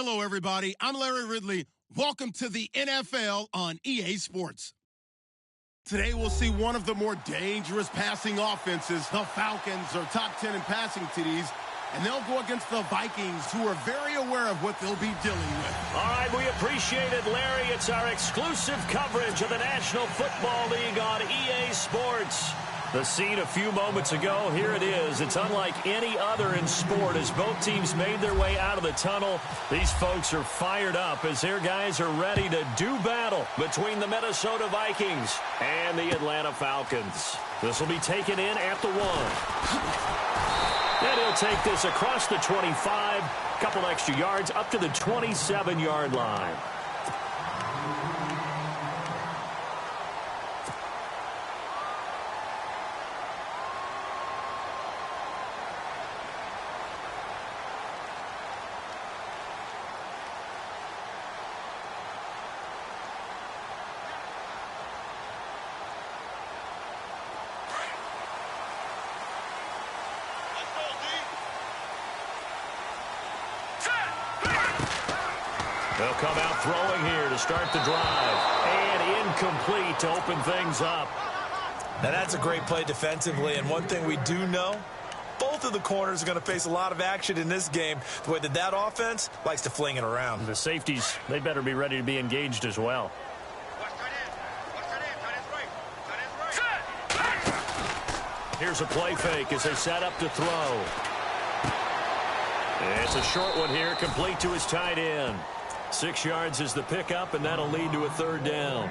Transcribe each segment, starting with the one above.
Hello, everybody. I'm Larry Ridley. Welcome to the NFL on EA Sports. Today, we'll see one of the more dangerous passing offenses. The Falcons are top 10 in passing TDs, and they'll go against the Vikings, who are very aware of what they'll be dealing with. All right, we appreciate it, Larry. It's our exclusive coverage of the National Football League on EA Sports. The scene a few moments ago, here it is. It's unlike any other in sport as both teams made their way out of the tunnel. These folks are fired up as their guys are ready to do battle between the Minnesota Vikings and the Atlanta Falcons. This will be taken in at the 1. And he'll take this across the 25, couple extra yards up to the 27-yard line. They'll come out throwing here to start the drive. And incomplete to open things up. Now that's a great play defensively, and one thing we do know, both of the corners are going to face a lot of action in this game, the way that offense likes to fling it around. The safeties, they better be ready to be engaged as well. Here's a play fake as they set up to throw. It's a short one here, complete to his tight end. 6 yards is the pickup, and that'll lead to a third down.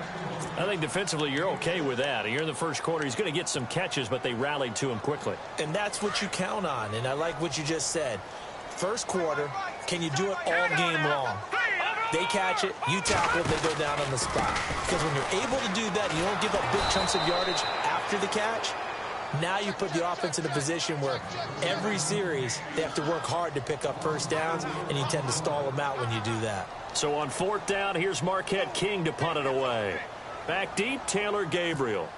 I think defensively you're okay with that. Here in the first quarter, he's going to get some catches, but they rallied to him quickly. And that's what you count on, and I like what you just said. First quarter, can you do it all game long? They catch it, you tackle it, they go down on the spot. Because when you're able to do that and you don't give up big chunks of yardage after the catch, now you put the offense in a position where every series they have to work hard to pick up first downs, and you tend to stall them out when you do that. So on 4th down, here's Marquette King to punt it away. Back deep, Taylor Gabriel.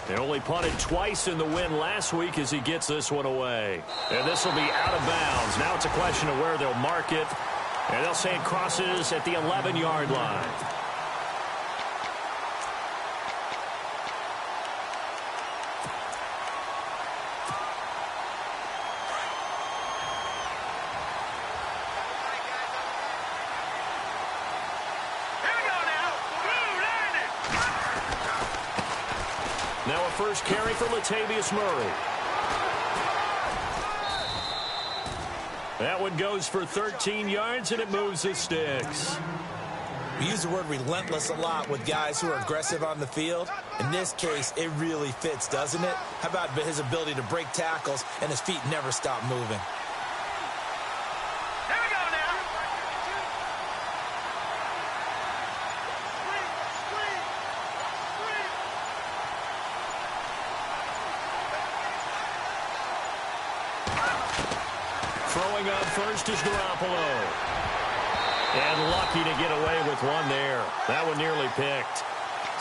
They only punted twice in the win last week as he gets this one away. And this will be out of bounds. Now it's a question of where they'll mark it. And they'll say it crosses at the 11-yard line. Now a first carry for Latavius Murray. That one goes for 13 yards, and it moves the sticks. We use the word relentless a lot with guys who are aggressive on the field. In this case, it really fits, doesn't it? How about his ability to break tackles and his feet never stop moving? Throwing up first is Garoppolo. And lucky to get away with one there. That one nearly picked.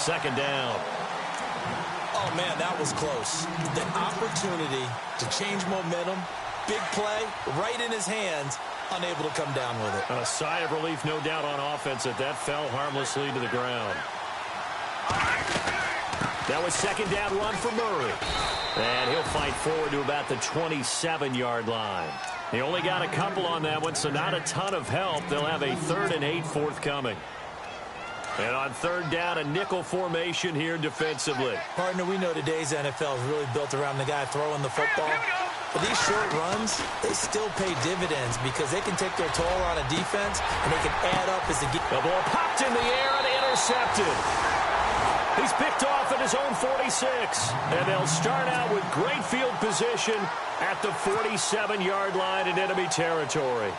2nd down. Oh, man, that was close. The opportunity to change momentum, big play, right in his hands, unable to come down with it. A sigh of relief, no doubt, on offense that fell harmlessly to the ground. That was 2nd down run for Murray. And he'll fight forward to about the 27-yard line. He only got a couple on that one, so not a ton of help. They'll have a 3rd and 8 forthcoming. And on 3rd down, a nickel formation here defensively. Partner, we know today's NFL is really built around the guy throwing the football. But these short runs, they still pay dividends because they can take their toll on a defense, and they can add up as they get. The ball popped in the air and intercepted. He's picked off at his own 46. And they'll start out with great field position at the 47-yard line in enemy territory.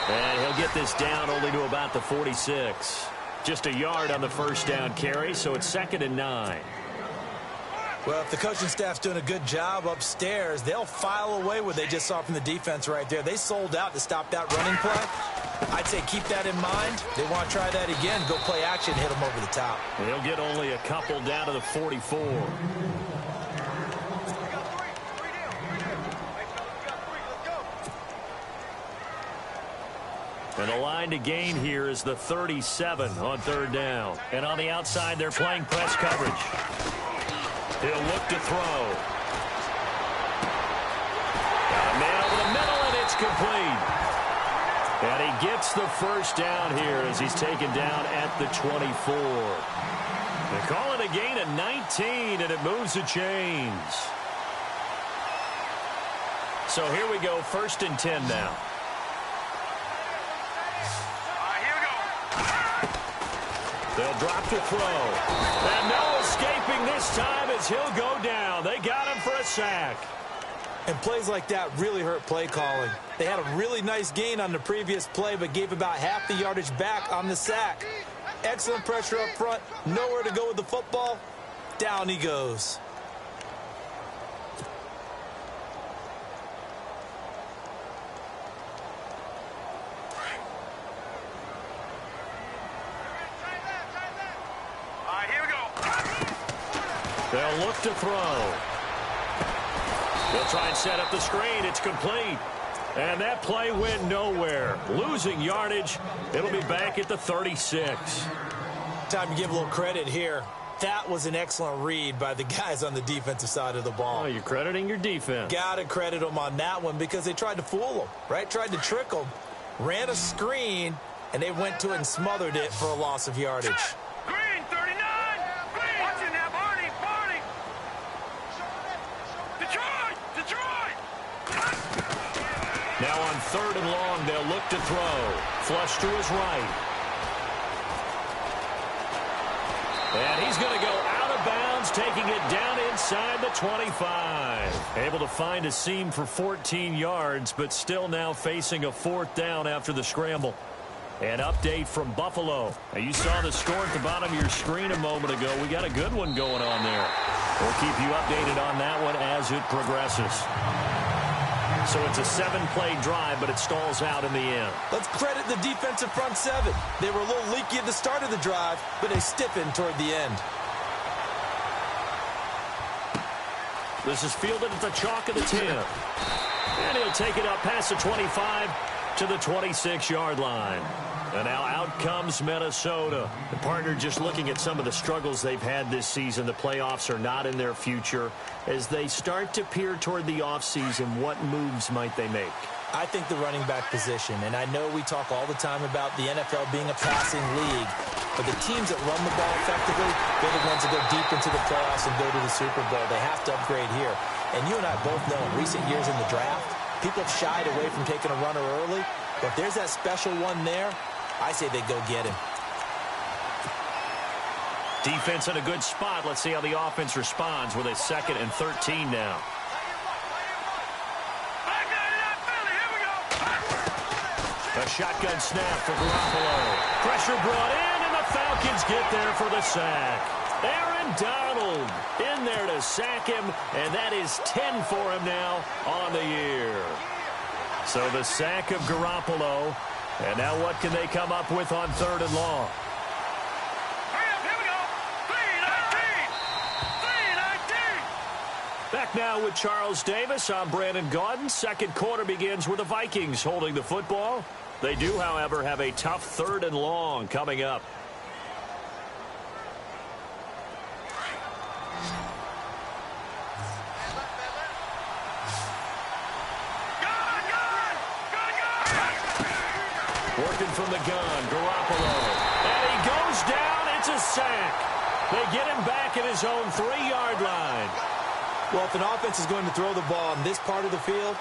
And he'll get this down only to about the 46. Just a yard on the first down carry, so it's 2nd and 9. Well, if the coaching staff's doing a good job upstairs, they'll file away what they just saw from the defense right there. They sold out to stop that running play. I'd say keep that in mind. They want to try that again, go play action, hit them over the top. He'll get only a couple down to the 44. And the line to gain here is the 37 on third down. And on the outside, they're playing press coverage. He'll look to throw. Got a man over the middle, and it's complete. And he gets the first down here as he's taken down at the 24. They call it a gain of 19, and it moves the chains. So here we go, 1st and 10 now. They'll drop to throw. And no escaping this time as he'll go down. They got him for a sack. And plays like that really hurt play calling. They had a really nice gain on the previous play, but gave about half the yardage back on the sack. Excellent pressure up front. Nowhere to go with the football. Down he goes. They'll look to throw. They'll try and set up the screen. It's complete. And that play went nowhere. Losing yardage. It'll be back at the 36. Time to give a little credit here. That was an excellent read by the guys on the defensive side of the ball. Oh, you're crediting your defense. Got to credit them on that one because they tried to fool them, right? Tried to trick them. Ran a screen, and they went to it and smothered it for a loss of yardage. Now on 3rd and long, they'll look to throw. Flush to his right. And he's going to go out of bounds, taking it down inside the 25. Able to find a seam for 14 yards, but still now facing a 4th down after the scramble. An update from Buffalo. Now, you saw the score at the bottom of your screen a moment ago. We got a good one going on there. We'll keep you updated on that one as it progresses. So it's a 7-play drive, but it stalls out in the end. Let's credit the defensive front 7. They were a little leaky at the start of the drive, but they stiffened toward the end. This is fielded at the chalk of the 10. And he'll take it up past the 25 to the 26-yard line. And now out comes Minnesota. The partner just looking at some of the struggles they've had this season. The playoffs are not in their future. As they start to peer toward the offseason, what moves might they make? I think the running back position, and I know we talk all the time about the NFL being a passing league, but the teams that run the ball effectively, they're the ones that go deep into the playoffs and go to the Super Bowl. They have to upgrade here. And you and I both know in recent years in the draft, people have shied away from taking a runner early, but if there's that special one there, I say they go get him. Defense in a good spot. Let's see how the offense responds with a 2nd and 13 now. A shotgun snap for Garoppolo. Pressure brought in, and the Falcons get there for the sack. Aaron Donald in there to sack him, and that is 10 for him now on the year. So the sack of Garoppolo. And now what can they come up with on 3rd and long? Back now with Charles Davis. I'm Brandon Gaudin. 2nd quarter begins with the Vikings holding the football. They do, however, have a tough 3rd and long coming up. Working from the gun, Garoppolo. And he goes down. It's a sack. They get him back at his own 3-yard line. Well, if an offense is going to throw the ball in this part of the field,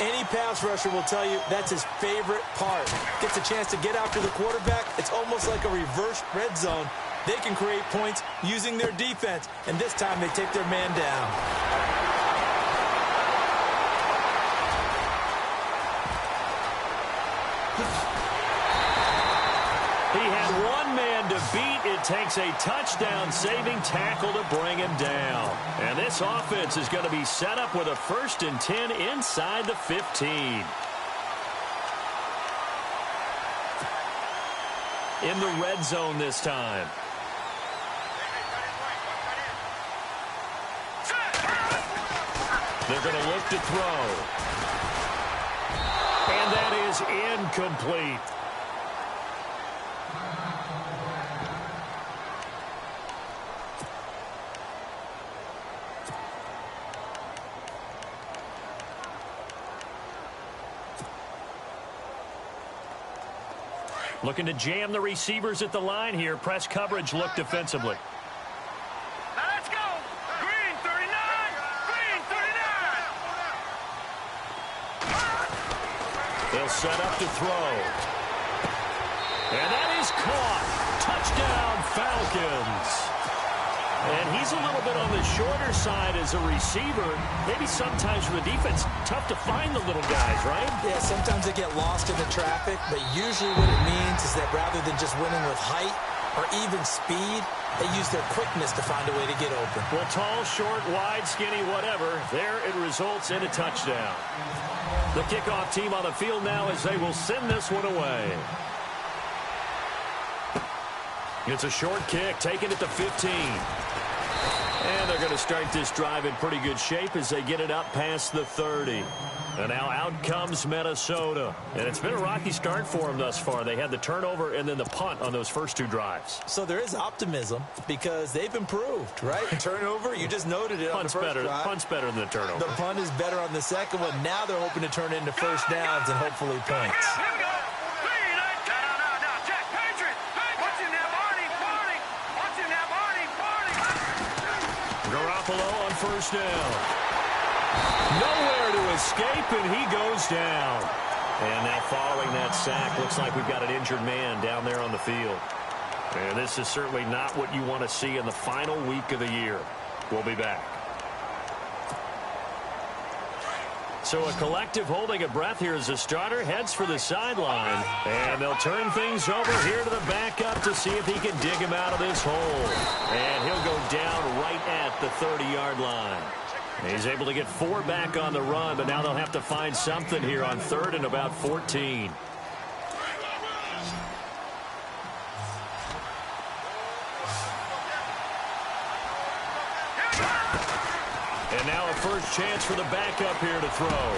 any pass rusher will tell you that's his favorite part. Gets a chance to get after the quarterback. It's almost like a reverse red zone. They can create points using their defense, and this time they take their man down. He had one man to beat. It takes a touchdown-saving tackle to bring him down. And this offense is going to be set up with a 1st and 10 inside the 15. In the red zone this time. They're going to look to throw. And that is incomplete. Looking to jam the receivers at the line here. Press coverage look defensively. Now let's go. Green 39. Green 39. They'll set up to throw. And that is caught. Touchdown, Falcons. And he's a little bit on the shorter side as a receiver. Maybe sometimes for the defense, tough to find the little guys, right? Yeah, sometimes they get lost in the traffic, but usually what it means is that rather than just winning with height or even speed, they use their quickness to find a way to get open. Well, tall, short, wide, skinny, whatever, there it results in a touchdown. The kickoff team on the field now as they will send this one away. It's a short kick, taken at the 15. And they're going to start this drive in pretty good shape as they get it up past the 30. And now out comes Minnesota. And it's been a rocky start for them thus far. They had the turnover and then the punt on those first 2 drives. So there is optimism because they've improved, right? Turnover, you just noted it on the first drive. Punt's better than the turnover. The punt is better on the second one. Now they're hoping to turn into first downs and hopefully points. Here we go. Garoppolo on first down. Nowhere to escape, and he goes down. And now following that sack, looks like we've got an injured man down there on the field. And this is certainly not what you want to see in the final week of the year. We'll be back. So a collective holding a breath here as the starter heads for the sideline. And they'll turn things over here to the backup to see if he can dig him out of this hole. And he'll go down right at the 30-yard line. He's able to get 4 back on the run, but now they'll have to find something here on 3rd and about 14. And now a first chance for the backup here to throw.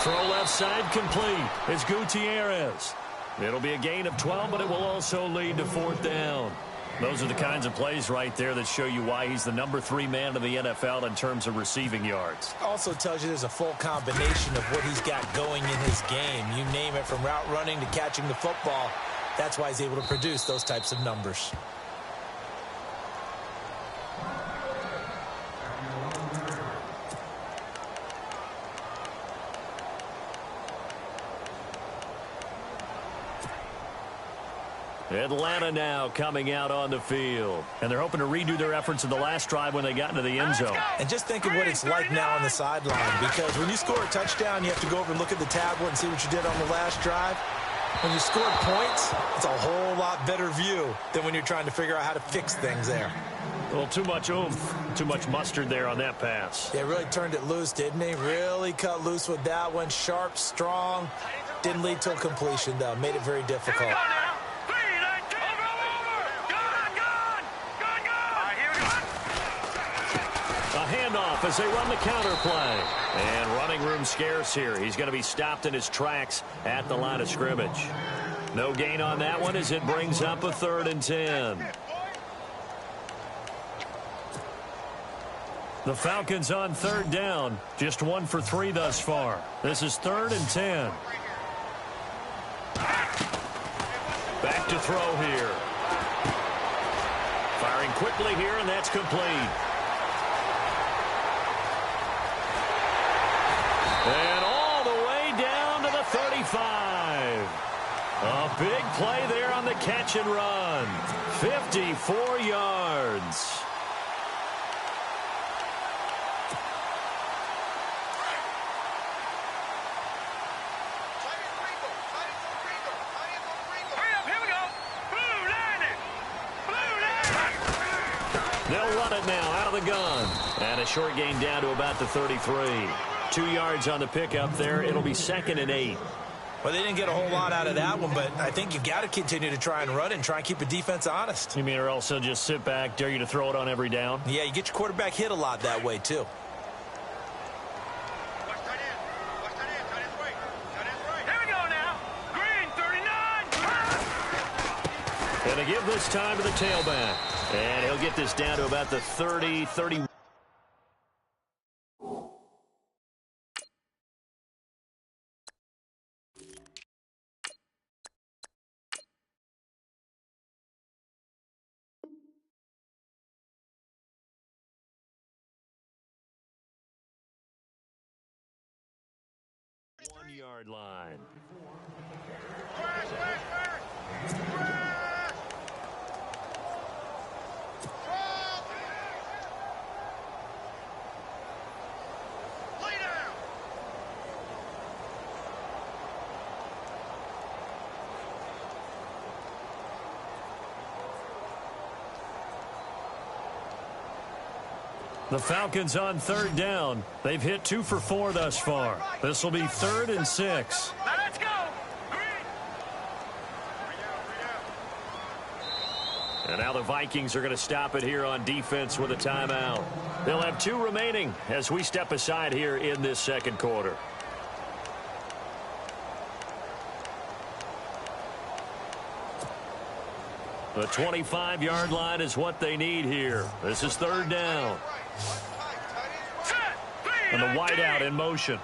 Throw left side complete. It's Gutierrez. It'll be a gain of 12, but it will also lead to 4th down. Those are the kinds of plays right there that show you why he's the number 3 man in the NFL in terms of receiving yards. Also tells you there's a full combination of what he's got going in his game. You name it, from route running to catching the football. That's why he's able to produce those types of numbers. Atlanta now coming out on the field. And they're hoping to redo their efforts in the last drive when they got into the end zone. And just think of what it's like now on the sideline, because when you score a touchdown, you have to go over and look at the tablet and see what you did on the last drive. When you scored points, it's a whole lot better view than when you're trying to figure out how to fix things there. Well, too much oomph, too much mustard there on that pass. They really turned it loose, didn't he? Really cut loose with that one. Sharp, strong. Didn't lead to a completion, though. Made it very difficult. Handoff as they run the counter play. And running room scarce here. He's going to be stopped in his tracks at the line of scrimmage. No gain on that one as it brings up a 3rd and 10. The Falcons on 3rd down. Just 1 for 3 thus far. This is 3rd and 10. Back to throw here. Firing quickly here, and that's complete. And all the way down to the 35. A big play there on the catch and run. 54 yards. Here we go. They'll run it now out of the gun. And a short gain down to about the 33. 2 yards on the pickup there. It'll be 2nd and 8. Well, they didn't get a whole lot out of that one, but I think you've got to continue to try and run it and try and keep the defense honest. You mean or else they'll just sit back, dare you to throw it on every down? Yeah, you get your quarterback hit a lot that way, too. Here we go now. Green, 39. And to give this time to the tailback. And he'll get this down to about the 30, 31. Yard line. The Falcons on 3rd down. They've hit 2 for 4 thus far. This will be 3rd and 6. Now let's go. And now the Vikings are going to stop it here on defense with a timeout. They'll have 2 remaining as we step aside here in this 2nd quarter. The 25-yard line is what they need here. This is 3rd down. And the wideout in motion.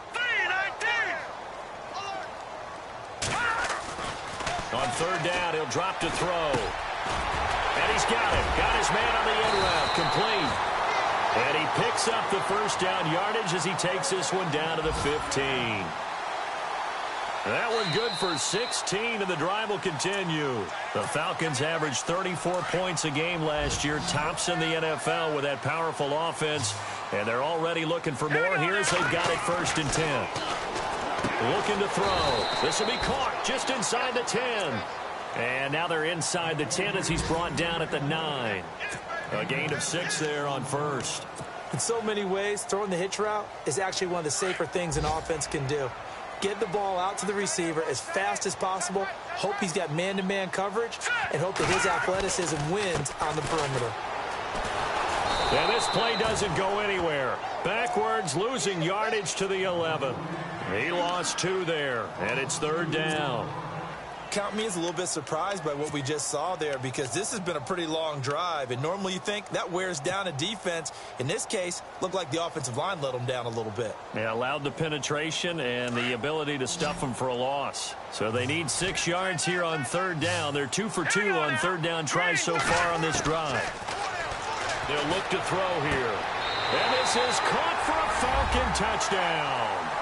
On 3rd down, he'll drop to throw. And he's got it. Got his man on the end route. Complete. And he picks up the 1st down yardage as he takes this one down to the 15. That one good for 16, and the drive will continue. The Falcons averaged 34 points a game last year, tops in the NFL with that powerful offense, and they're already looking for more here as they've got it 1st and 10. Looking to throw. This will be caught just inside the 10. And now they're inside the 10 as he's brought down at the 9. A gain of 6 there on 1st. In so many ways, throwing the hitch route is actually one of the safer things an offense can do. Get the ball out to the receiver as fast as possible, hope he's got man-to-man coverage, and hope that his athleticism wins on the perimeter. And this play doesn't go anywhere. Backwards, losing yardage to the 11. He lost 2 there, and it's 3rd down. Count me as a little bit surprised by what we just saw there, because this has been a pretty long drive, and normally you think that wears down a defense. In this case, looked like the offensive line let them down a little bit. Yeah, allowed the penetration and the ability to stuff them for a loss. So they need 6 yards here on 3rd down. They're 2 for 2 on 3rd down tries so far on this drive. They'll look to throw here. And this is caught for a Falcon touchdown.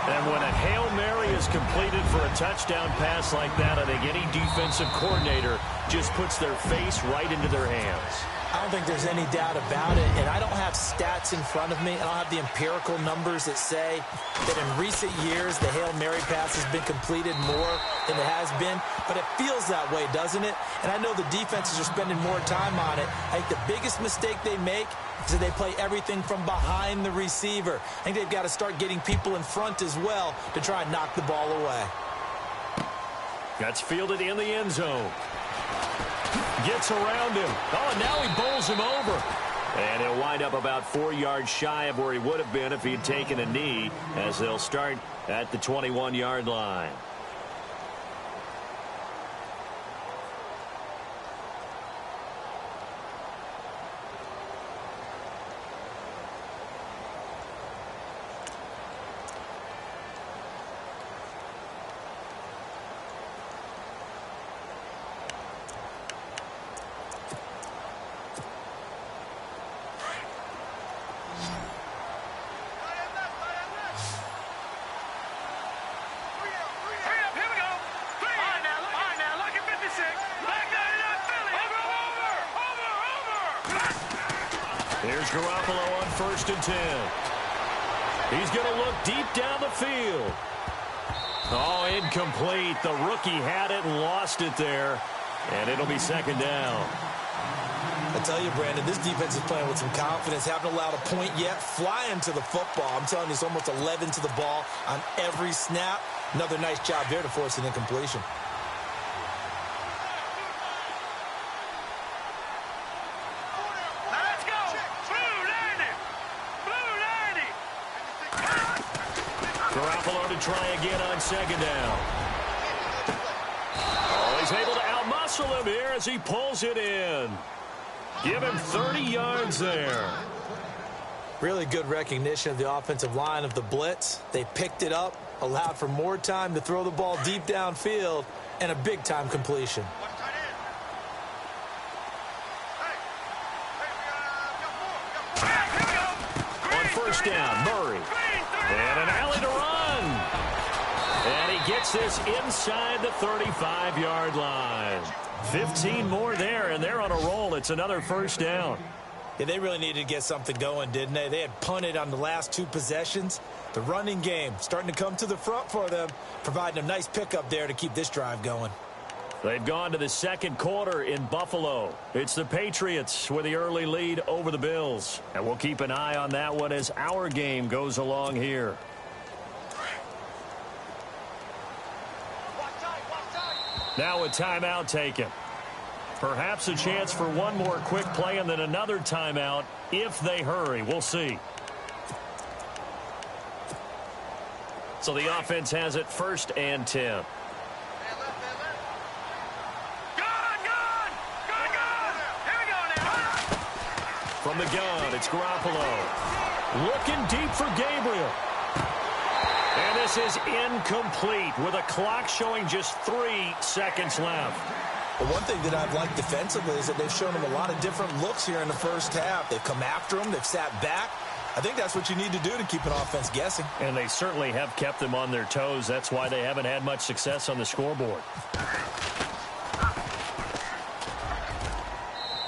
And when a Hail Mary is completed for a touchdown pass like that, I think any defensive coordinator just puts their face right into their hands. I don't think there's any doubt about it, and I don't have stats in front of me. I don't have the empirical numbers that say that in recent years the Hail Mary pass has been completed more than it has been, but it feels that way, doesn't it? And I know the defenses are spending more time on it. I think the biggest mistake they make is that they play everything from behind the receiver. I think they've got to start getting people in front as well to try and knock the ball away. That's fielded in the end zone. Gets around him. Oh, and now he bowls him over. And he'll wind up about 4 yards shy of where he would have been if he had taken a knee, as they'll start at the 21-yard line. Here's Garoppolo on 1st and 10. He's going to look deep down the field. Oh, incomplete. The rookie had it and lost it there. And it'll be 2nd down. I tell you, Brandon, this defense is playing with some confidence. Haven't allowed a point yet. Flying to the football. I'm telling you, it's almost 11 to the ball on every snap. Another nice job there to force an incompletion. Let's go. Blue 90. Blue 90. Garoppolo to try again on second down. Oh, he's able to outmuscle him here as he pulls it in. Give him 30 yards there. Really good recognition of the offensive line of the blitz. They picked it up, allowed for more time to throw the ball deep downfield, and a big-time completion. On first down, Murray. And an alley to run. And he gets this inside the 35-yard line. 15 more there, and they're on a roll. It's another first down. Yeah, they really needed to get something going, didn't they? They had punted on the last two possessions. The running game starting to come to the front for them, providing a nice pickup there to keep this drive going. They've gone to the second quarter in Buffalo. It's the Patriots with the early lead over the Bills. And we'll keep an eye on that one as our game goes along here. Now a timeout taken. Perhaps a chance for one more quick play and then another timeout if they hurry. We'll see. So the offense has it 1st and 10. From the gun, it's Garoppolo. Looking deep for Gabriel. And this is incomplete with a clock showing just 3 seconds left. But one thing that I've liked defensively is that they've shown them a lot of different looks here in the first half. They've come after them. They've sat back. I think that's what you need to do to keep an offense guessing. And they certainly have kept them on their toes. That's why they haven't had much success on the scoreboard.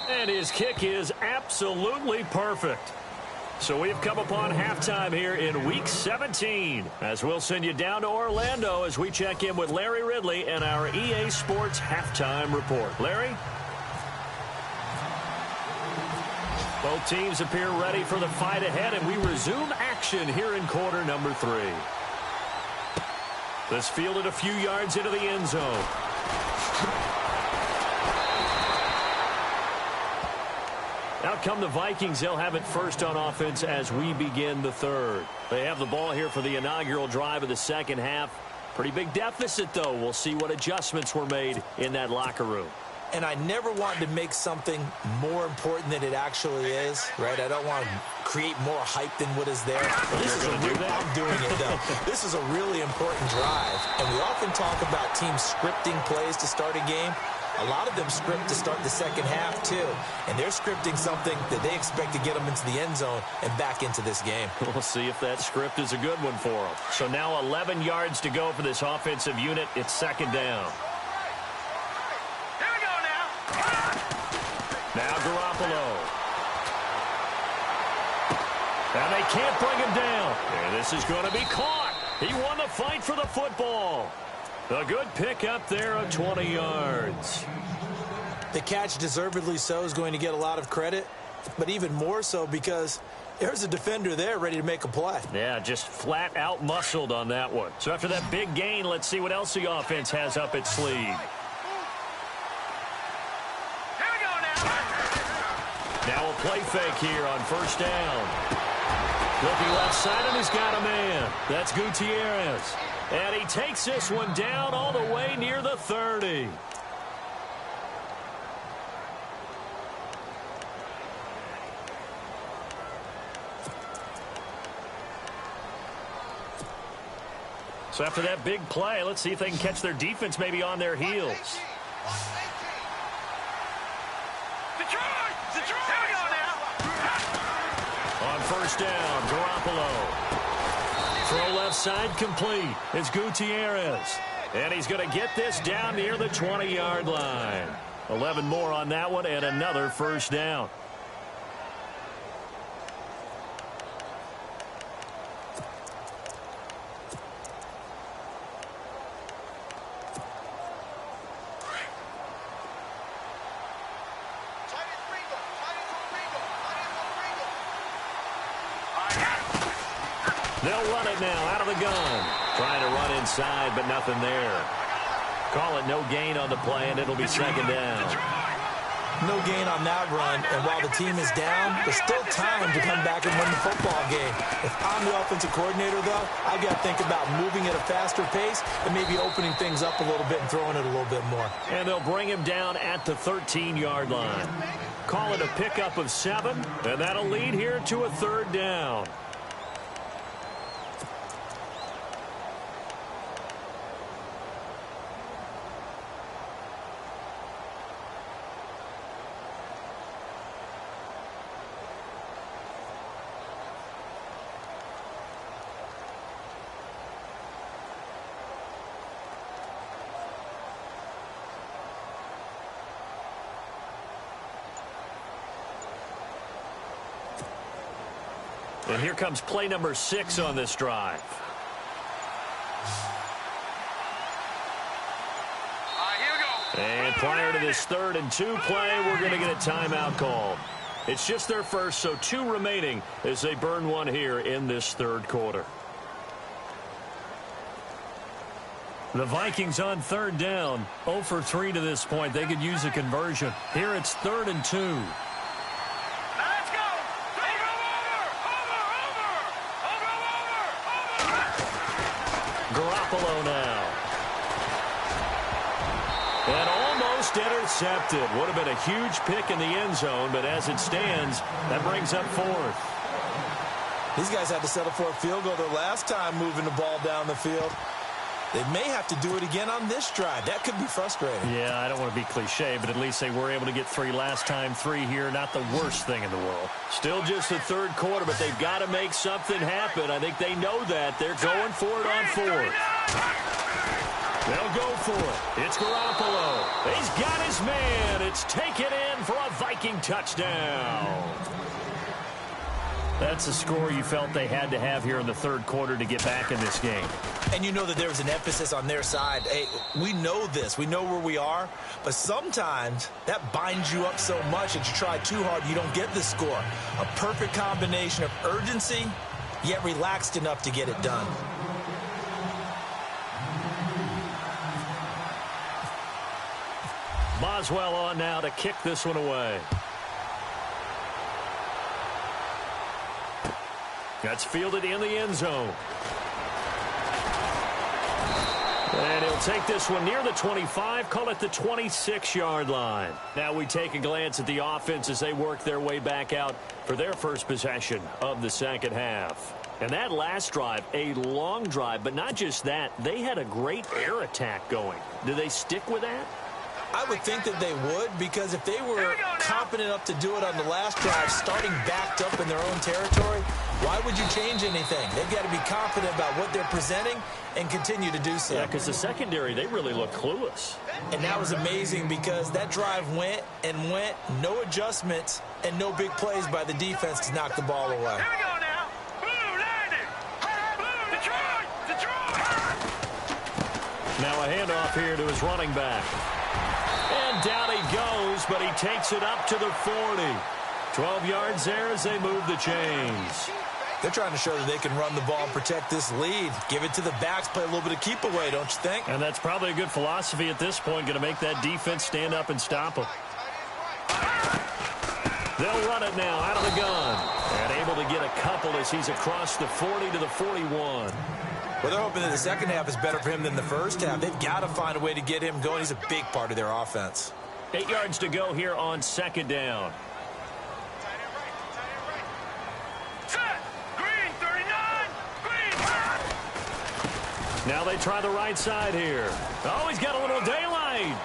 And his kick is absolutely perfect. So we've come upon halftime here in Week 17. As we'll send you down to Orlando as we check in with Larry Ridley and our EA Sports Halftime Report. Larry? Both teams appear ready for the fight ahead, and we resume action here in quarter number 3. This fielded a few yards into the end zone. Out come the Vikings. They'll have it first on offense as we begin the third. They have the ball here for the inaugural drive of the second half. Pretty big deficit, though. We'll see what adjustments were made in that locker room. And I never wanted to make something more important than it actually is, right? I don't want to create more hype than what is there. I'm doing it, though. This is a really important drive. And we often talk about teams scripting plays to start a game. A lot of them script to start the second half, too. And they're scripting something that they expect to get them into the end zone and back into this game. We'll see if that script is a good one for them. So now 11 yards to go for this offensive unit. It's second down. Here we go now. Now Garoppolo. And they can't bring him down. And this is going to be caught. He won the fight for the football. A good pickup there of 20 yards. The catch, deservedly so, is going to get a lot of credit, but even more so because there's a defender there ready to make a play. Yeah, just flat out muscled on that one. So after that big gain, let's see what else the offense has up its sleeve. Here we go now. Now a play fake here on first down. Looking left side, and he's got a man. That's Gutierrez. And he takes this one down all the way near the 30. So after that big play, let's see if they can catch their defense maybe on their heels. Detroit! Detroit! Here we go now. On first down, Garoppolo. Throw left side complete. It's Gutierrez. And he's going to get this down near the 20-yard line. 11 more on that one and another first down. They'll run it now out of the gun. Trying to run inside, but nothing there. Call it no gain on the play, and it'll be second down. No gain on that run, and while the team is down, there's still time to come back and win the football game. If I'm the offensive coordinator, though, I've got to think about moving at a faster pace and maybe opening things up a little bit and throwing it a little bit more. And they'll bring him down at the 13-yard line. Call it a pickup of 7, and that'll lead here to a third down. And here comes play number 6 on this drive. Here we go. And prior to this 3rd and 2 play, we're going to get a timeout called. It's just their first, so 2 remaining as they burn one here in this 3rd quarter. The Vikings on 3rd down, 0 for 3 to this point. They could use a conversion. Here it's 3rd and 2. Garoppolo now. And almost intercepted. Would have been a huge pick in the end zone, but as it stands, that brings up 4th. These guys had to settle for a field goal their last time moving the ball down the field. They may have to do it again on this drive. That could be frustrating. Yeah, I don't want to be cliche, but at least they were able to get 3 last time. 3 here, not the worst thing in the world. Still just the 3rd quarter, but they've got to make something happen. I think they know that. They're going for it on 4th. They'll go for it. It's Garoppolo. He's got his man. It's taken in for a Viking touchdown. That's a score you felt they had to have here in the 3rd quarter to get back in this game. And you know that there was an emphasis on their side. Hey, we know this. We know where we are. But sometimes that binds you up so much that you try too hard, you don't get the score. A perfect combination of urgency, yet relaxed enough to get it done. Boswell on now to kick this one away. That's fielded in the end zone. And he'll take this one near the 25, call it the 26-yard line. Now we take a glance at the offense as they work their way back out for their first possession of the second half. And that last drive, a long drive, but not just that. They had a great air attack going. Do they stick with that? I would think that they would, because if they were confident enough to do it on the last drive, starting backed up in their own territory, why would you change anything? They've got to be confident about what they're presenting and continue to do so. Yeah, because the secondary, they really look clueless. And that was amazing because that drive went and went, no adjustments, and no big plays by the defense to knock the ball away. Here we go now. Blue landing. Blue, Detroit. Now a handoff here to his running back. And down he goes, but he takes it up to the 40. 12 yards there as they move the chains. They're trying to show that they can run the ball and protect this lead. Give it to the backs, play a little bit of keep away, don't you think? And that's probably a good philosophy at this point, going to make that defense stand up and stop them. They'll run it now out of the gun. And able to get a couple as he's across the 40 to the 41. Well, they're hoping that the second half is better for him than the first half. They've got to find a way to get him going. He's a big part of their offense. 8 yards to go here on second down. Set. Green, 39. Green. Now they try the right side here. Oh, he's got a little daylight.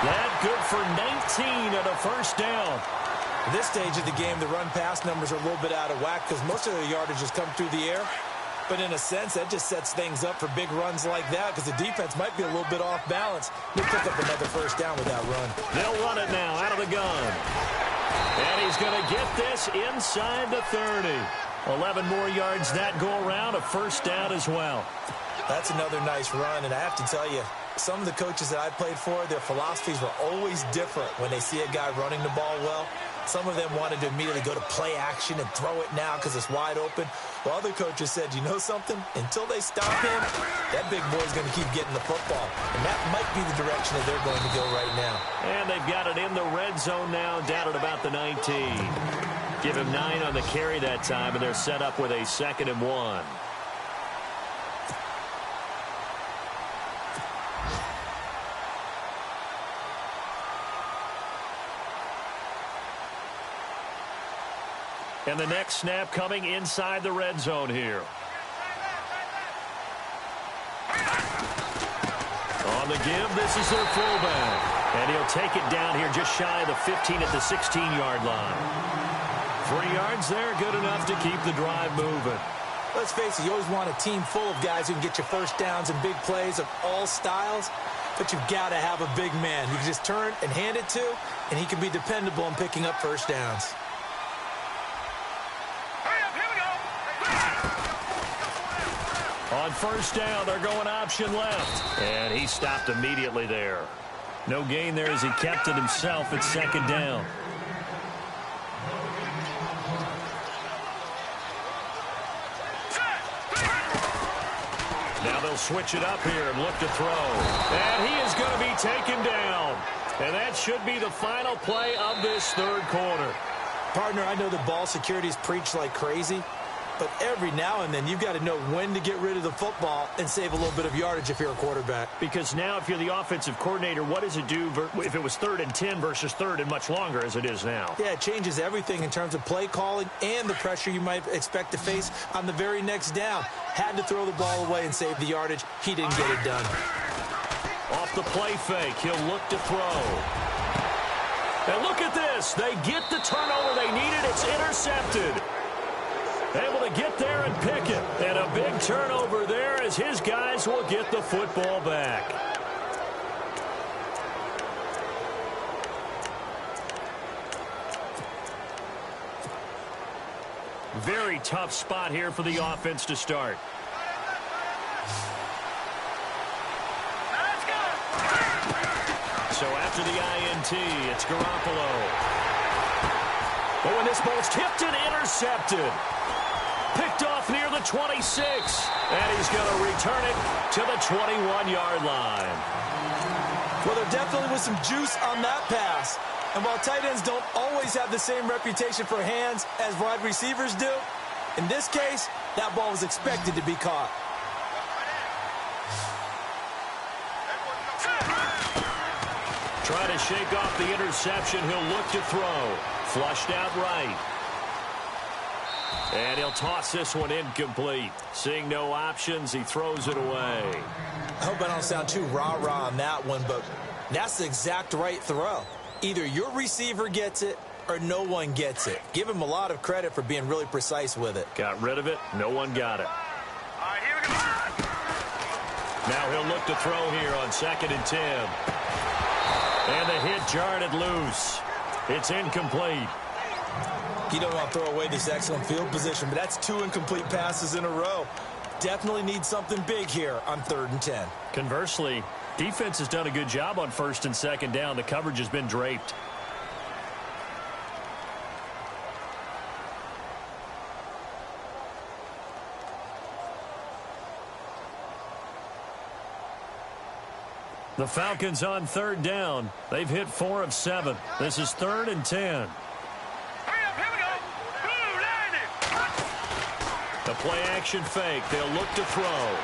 That good for 19 at a first down. At this stage of the game, the run-pass numbers are a little bit out of whack because most of their yardage has come through the air. But in a sense, that just sets things up for big runs like that because the defense might be a little bit off balance. They'll pick up another first down with that run. They'll run it now out of the gun. And he's going to get this inside the 30. 11 more yards that go around, a first down as well. That's another nice run, and I have to tell you, some of the coaches that I played for, their philosophies were always different when they see a guy running the ball well. Some of them wanted to immediately go to play action and throw it now because it's wide open. While other coaches said, you know something? Until they stop him, that big boy's going to keep getting the football. And that might be the direction that they're going to go right now. And they've got it in the red zone now, down at about the 19. Give him 9 on the carry that time, and they're set up with a 2nd and 1. And the next snap coming inside the red zone here. On the give, this is their fullback. And he'll take it down here just shy of the 15 at the 16-yard line. 3 yards there, good enough to keep the drive moving. Let's face it, you always want a team full of guys who can get you first downs and big plays of all styles. But you've got to have a big man who can just turn and hand it to, and he can be dependable in picking up first downs. On first down, they're going option left. And he stopped immediately there. No gain there as he kept it himself at 2nd down. Now they'll switch it up here and look to throw. And he is going to be taken down. And that should be the final play of this 3rd quarter. Partner, I know the ball security is preached like crazy. But every now and then, you've got to know when to get rid of the football and save a little bit of yardage if you're a quarterback. Because now if you're the offensive coordinator, what does it do if it was 3rd and 10 versus 3rd and much longer as it is now? Yeah, it changes everything in terms of play calling and the pressure you might expect to face on the very next down. Had to throw the ball away and save the yardage. He didn't get it done. Off the play fake, he'll look to throw. And look at this. They get the turnover they needed. It's intercepted. Able to get there and pick it. And a big turnover there as his guys will get the football back. Very tough spot here for the offense to start. So after the INT, it's Garoppolo. Oh, and this ball's tipped and intercepted. Picked off near the 26. And he's going to return it to the 21-yard line. Well, there definitely was some juice on that pass. And while tight ends don't always have the same reputation for hands as wide receivers do, in this case, that ball was expected to be caught. Trying to shake off the interception. He'll look to throw. Flushed out right. And he'll toss this one incomplete. Seeing no options, he throws it away. I hope I don't sound too rah-rah on that one, but that's the exact right throw. Either your receiver gets it or no one gets it. Give him a lot of credit for being really precise with it. Got rid of it. No one got it. All right, here we go. Now he'll look to throw here on 2nd and 10. And the hit jarred it loose. It's incomplete. You don't want to throw away this excellent field position, but that's 2 incomplete passes in a row. Definitely need something big here on 3rd and 10. Conversely, defense has done a good job on 1st and 2nd down. The coverage has been draped. The Falcons on 3rd down. They've hit 4 of 7. This is 3rd and 10. Hurry up, here we go. Blue, line it. The play action fake. They'll look to throw.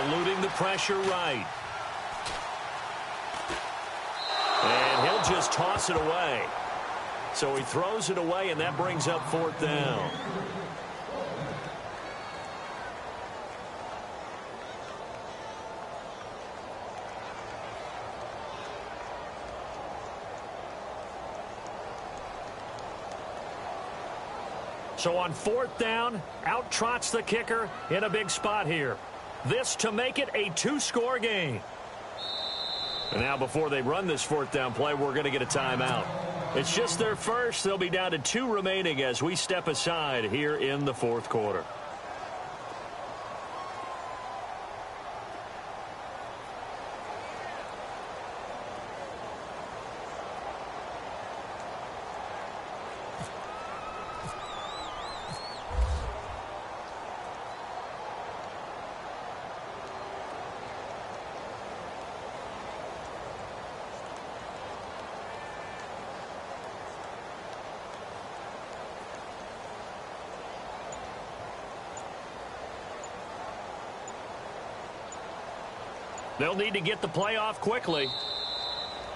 Eluding the pressure right. And he'll just toss it away. So he throws it away, and that brings up 4th down. So on 4th down, out trots the kicker in a big spot here. This to make it a 2-score game. And now before they run this 4th down play, we're going to get a timeout. It's just their first. They'll be down to 2 remaining as we step aside here in the 4th quarter. They'll need to get the play off quickly.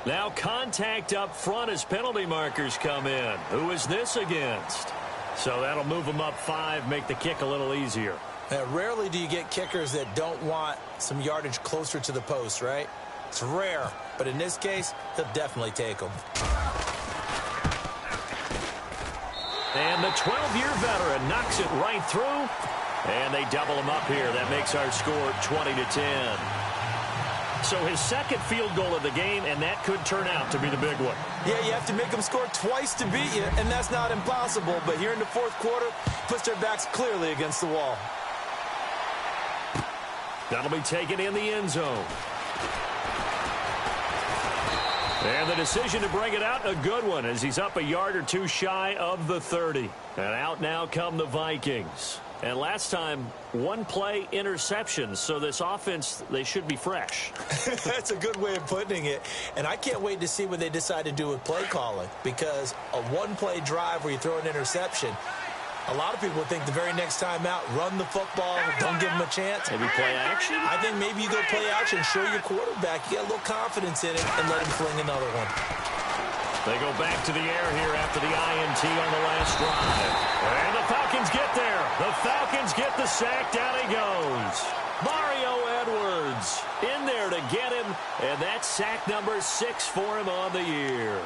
Now contact up front as penalty markers come in. Who is this against? So that'll move them up 5, make the kick a little easier. Now, rarely do you get kickers that don't want some yardage closer to the post, right? It's rare, but in this case, he'll definitely take them. And the 12-year veteran knocks it right through, and they double him up here. That makes our score 20-10. So his second field goal of the game, and that could turn out to be the big one. Yeah, you have to make them score twice to beat you, and that's not impossible. But here in the fourth quarter, puts their backs clearly against the wall. That'll be taken in the end zone. And the decision to bring it out, a good one, as he's up a yard or two shy of the 30. And out now come the Vikings. And last time, one play interceptions, so this offense, they should be fresh. That's a good way of putting it. And I can't wait to see what they decide to do with play calling, because a one-play drive where you throw an interception, a lot of people think the very next time out, run the football, don't give them a chance. Maybe play action? I think maybe you go play action, show your quarterback, you get a little confidence in it, and let him fling another one. They go back to the air here after the INT on the last drive. And the Falcons get there. The Falcons get the sack. Down he goes. Mario Edwards in there to get him. And that's sack number 6 for him on the year.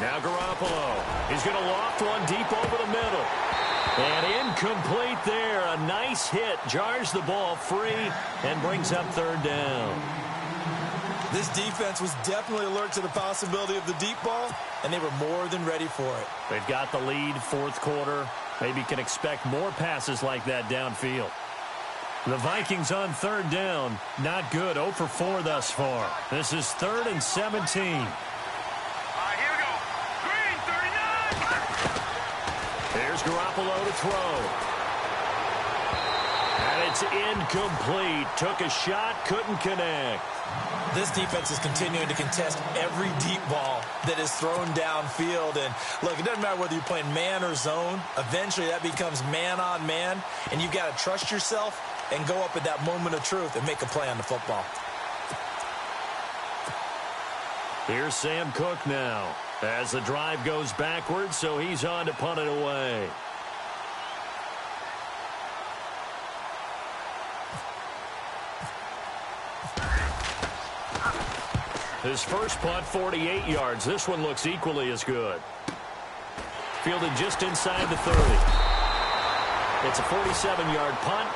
Now Garoppolo. He's going to loft one deep over the middle. And incomplete there. A nice hit. Jars the ball free and brings up third down. This defense was definitely alert to the possibility of the deep ball, and they were more than ready for it. They've got the lead, fourth quarter. Maybe can expect more passes like that downfield. The Vikings on third down. Not good. 0 for 4 thus far. This is 3rd and 17. Here's Garoppolo to throw. And it's incomplete. Took a shot, couldn't connect. This defense is continuing to contest every deep ball that is thrown downfield. And look, it doesn't matter whether you're playing man or zone. Eventually that becomes man on man. And you've got to trust yourself and go up at that moment of truth and make a play on the football. Here's Sam Cook now as the drive goes backwards, so he's on to punt it away. His first punt, 48 yards. This one looks equally as good. Fielded just inside the 30. It's a 47-yard punt,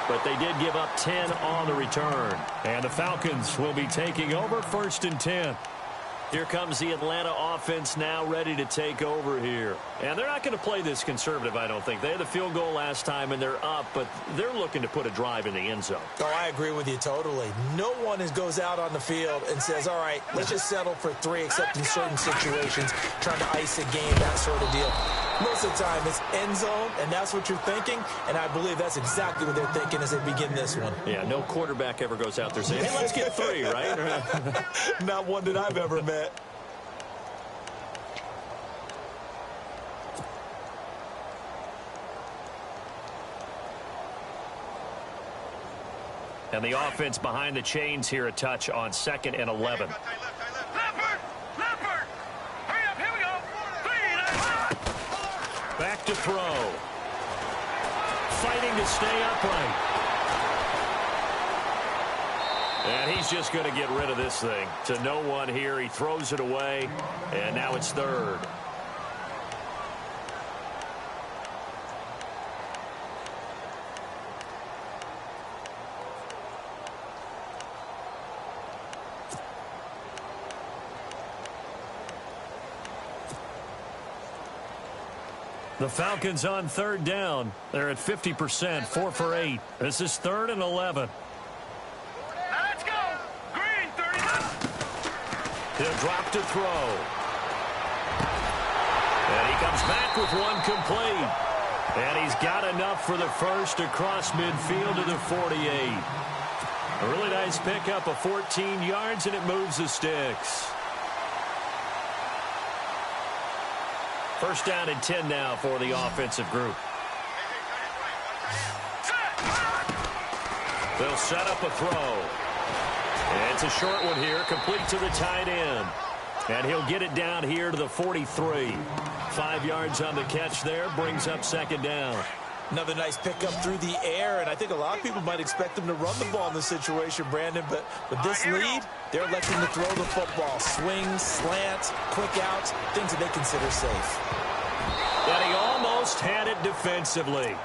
but they did give up 10 on the return. And the Falcons will be taking over 1st and 10. Here comes the Atlanta offense now ready to take over here. And they're not going to play this conservative, I don't think. They had the field goal last time, and they're up, but they're looking to put a drive in the end zone. Oh, I agree with you totally. No one goes out on the field and says, all right, let's just settle for 3, except in certain situations, trying to ice a game, that sort of deal. Most of the time, it's end zone, and that's what you're thinking, and I believe that's exactly what they're thinking as they begin this one. Yeah, no quarterback ever goes out there saying, hey, let's get 3, right? Not one that I've ever met. And the offense behind the chains here, a touch on 2nd and 11. Back to throw. Fighting to stay upright. And he's just going to get rid of this thing. To no one here. He throws it away. And now it's 3rd. The Falcons on 3rd down. They're at 50%, 4 for 8. This is 3rd and 11. Let's go. Green, 39. He'll drop to throw. he comes back with one complete. And he's got enough for the first across midfield to the 48. A really nice pickup of 14 yards, and it moves the sticks. First down and 10 now for the offensive group. They'll set up a throw. And it's a short one here, complete to the tight end. And he'll get it down here to the 43. 5 yards on the catch there, brings up second down. Another nice pickup through the air, and I think a lot of people might expect them to run the ball in this situation, Brandon, but with this lead, they're electing to throw the football. Swings, slants, quick outs, things that they consider safe. And he almost had it defensively.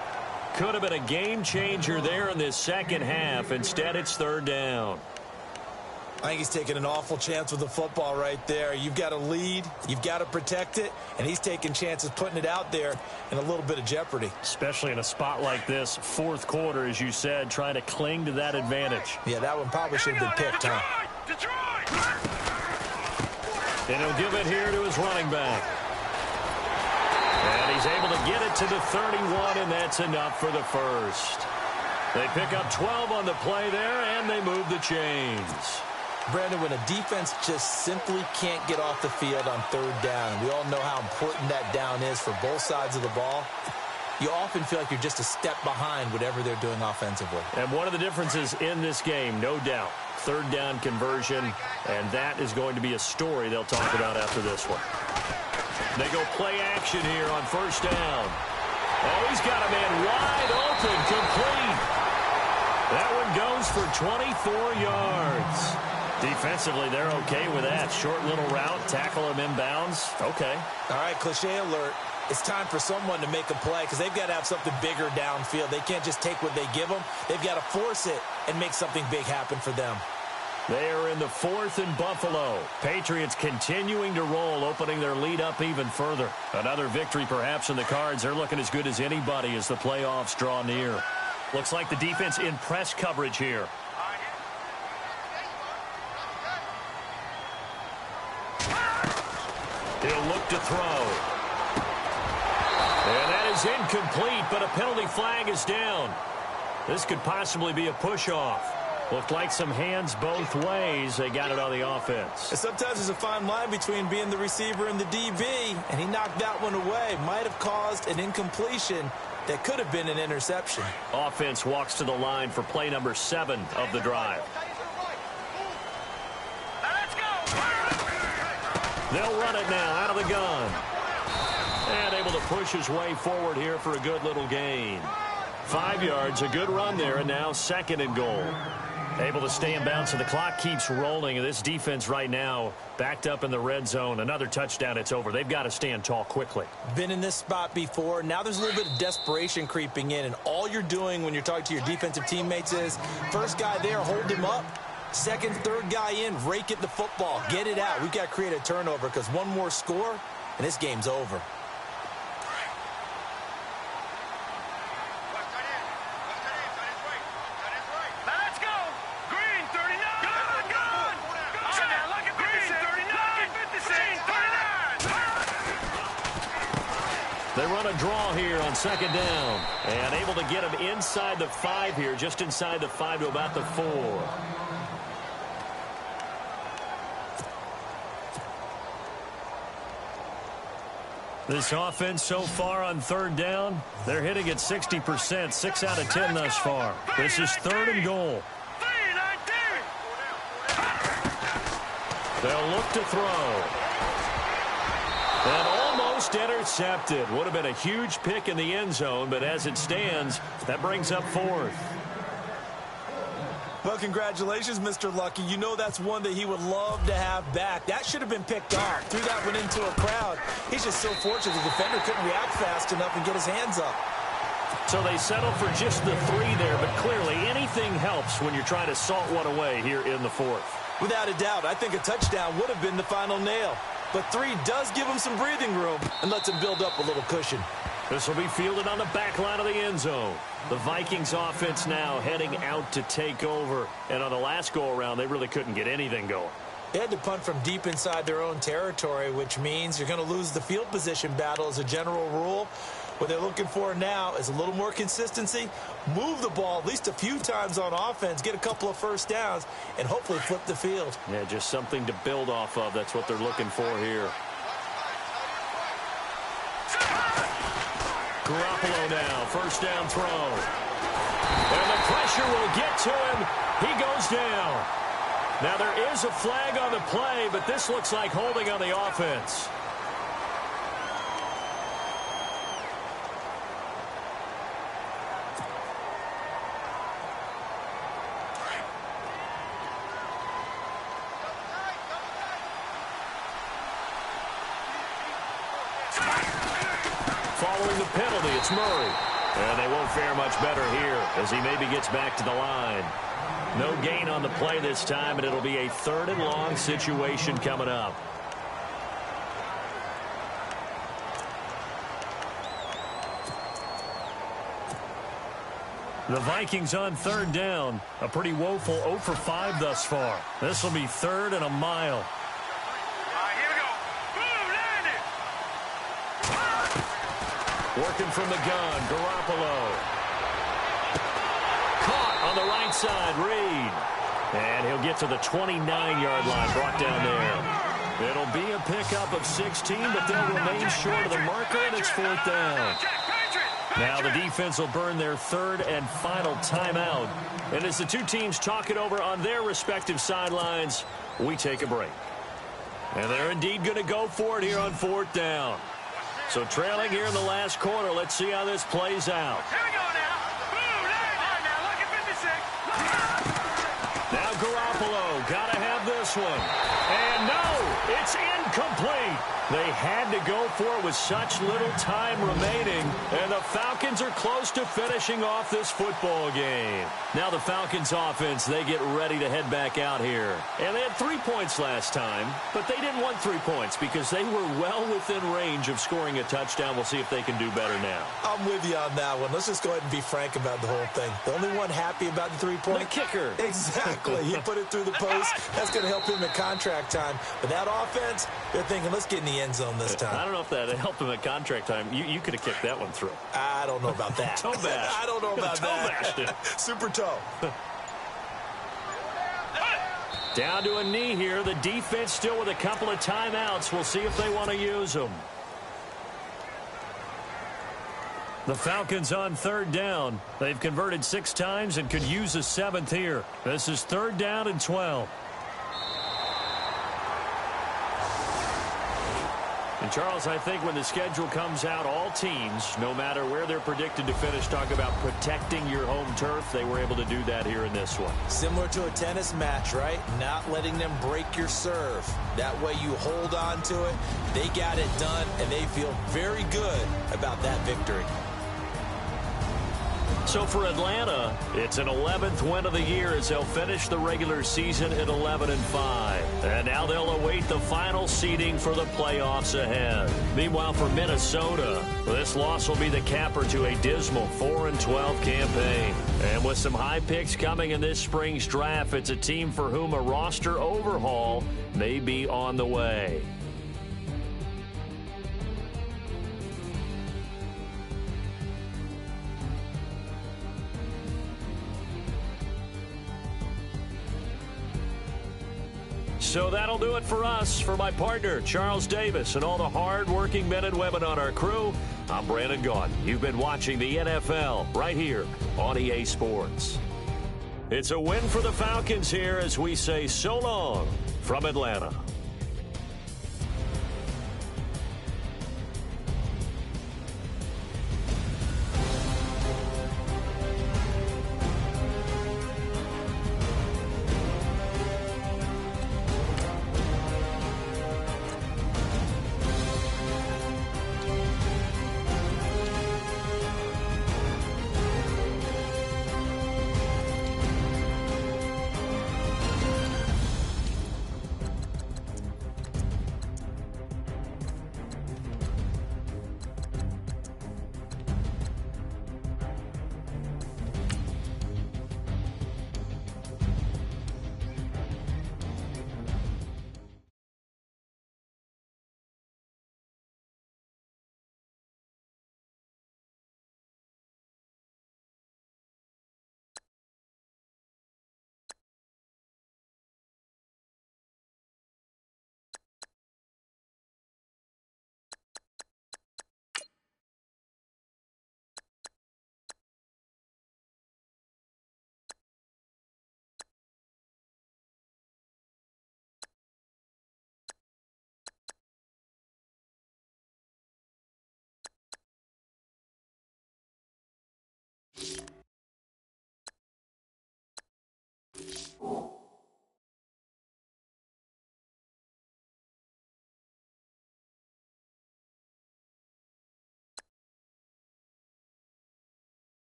Could have been a game changer there in this second half. Instead, it's third down. I think he's taking an awful chance with the football right there. You've got a lead, you've got to protect it, and he's taking chances putting it out there in a little bit of jeopardy. Especially in a spot like this, fourth quarter, as you said, trying to cling to that advantage. Yeah, that one probably should have been picked, huh? And he'll give it here to his running back. And he's able to get it to the 31, and that's enough for the first. They pick up 12 on the play there, and they move the chains. Brandon, when a defense just simply can't get off the field on third down, and we all know how important that down is for both sides of the ball, you often feel like you're just a step behind whatever they're doing offensively. And one of the differences in this game, no doubt, third down conversion, and that is going to be a story they'll talk about after this one. They go play action here on first down. Oh, he's got a man wide open, complete. That one goes for 24 yards. Defensively, they're okay with that. Short little route, tackle him inbounds. Okay. All right, cliche alert. It's time for someone to make a play because they've got to have something bigger downfield. They can't just take what they give them. They've got to force it and make something big happen for them. They are in the fourth in Buffalo. Patriots continuing to roll, opening their lead up even further. Another victory perhaps in the cards. They're looking as good as anybody as the playoffs draw near. Looks like the defense in press coverage here. He'll look to throw. And that is incomplete, but a penalty flag is down. This could possibly be a push-off. Looked like some hands both ways. They got it on the offense. And sometimes there's a fine line between being the receiver and the DB, and he knocked that one away. Might have caused an incompletion that could have been an interception. Offense walks to the line for play number 7 of the drive. They'll run it now out of the gun. And able to push his way forward here for a good little gain. 5 yards, a good run there, and now second and goal. Able to stay in bounds, so the clock keeps rolling. And this defense right now backed up in the red zone. Another touchdown, it's over. They've got to stand tall quickly. Been in this spot before. Now there's a little bit of desperation creeping in. And all you're doing when you're talking to your defensive teammates is, first guy there, hold him up. Second, third guy in, rake at the football. Get it out. We've got to create a turnover because one more score, and this game's over. Let's go. Green 39. Gone. Look at Green 39. 56. 39. They run a draw here on second down. And able to get him inside the 5 here, just inside the 5 to about the 4. This offense so far on third down, they're hitting at 60%, 6 out of 10 thus far. This is third and goal. They'll look to throw. And almost intercepted. Would have been a huge pick in the end zone, but as it stands, that brings up fourth. Well, congratulations, Mr. Lucky. You know that's one that he would love to have back. That should have been picked off. Threw that one into a crowd. He's just so fortunate the defender couldn't react fast enough and get his hands up. So they settle for just the 3 there, but clearly anything helps when you're trying to salt one away here in the fourth. Without a doubt, I think a touchdown would have been the final nail. But 3 does give him some breathing room and lets him build up a little cushion. This will be fielded on the back line of the end zone. The Vikings offense now heading out to take over. And on the last go-around, they really couldn't get anything going. They had to punt from deep inside their own territory, which means you're going to lose the field position battle as a general rule. What they're looking for now is a little more consistency, move the ball at least a few times on offense, get a couple of first downs, and hopefully flip the field. Yeah, just something to build off of. That's what they're looking for here. Garoppolo now, first down throw. And the pressure will get to him. He goes down. Now there is a flag on the play, but this looks like holding on the offense. Following the penalty, it's Murray. And they won't fare much better here as he maybe gets back to the line. No gain on the play this time, and it'll be a 3rd and long situation coming up. The Vikings on 3rd down. A pretty woeful 0 for 5 thus far. This will be 3rd and a mile. Working from the gun, Garoppolo. Caught on the right side, Reed. And he'll get to the 29-yard line, brought down there. It'll be a pickup of 16, but they'll remain short of the marker, and it's 4th down. Now the defense will burn their 3rd and final timeout. And as the two teams talk it over on their respective sidelines, we take a break. And they're indeed going to go for it here on 4th down. So trailing here in the last quarter, let's see how this plays out. Here we go now. Boom, now look at 56. Now Garoppolo, got to have this one. And no, it's incomplete. They had to go for it with such little time remaining, and the Falcons are close to finishing off this football game. Now the Falcons offense, they get ready to head back out here. And they had 3 points last time, but they didn't want 3 points because they were well within range of scoring a touchdown. We'll see if they can do better now. I'm with you on that one. Let's just go ahead and be frank about the whole thing. The only one happy about the 3-point? The kicker. Exactly. He put it through the post. That's going to help him in contract time. But that offense, they're thinking, let's get in the end zone this time. I don't know if that helped him at contract time. You could have kicked that one through. I don't know about that. Toe bash. I don't know about that. Toe bashed. Super toe. Down to a knee here. The defense still with a couple of timeouts. We'll see if they want to use them. The Falcons on 3rd down. They've converted 6 times and could use a 7th here. This is 3rd down and 12. And, Charles, I think when the schedule comes out, all teams, no matter where they're predicted to finish, talk about protecting your home turf. They were able to do that here in this one. Similar to a tennis match, right? Not letting them break your serve. That way you hold on to it. They got it done, and they feel very good about that victory. So for Atlanta, it's an 11th win of the year as they'll finish the regular season at 11-5. And now they'll await the final seeding for the playoffs ahead. Meanwhile, for Minnesota, this loss will be the capper to a dismal 4-12 campaign. And with some high picks coming in this spring's draft, it's a team for whom a roster overhaul may be on the way. So that'll do it for us. For my partner, Charles Davis, and all the hard-working men and women on our crew, I'm Brandon Gaudin. You've been watching the NFL right here on EA Sports. It's a win for the Falcons here as we say so long from Atlanta.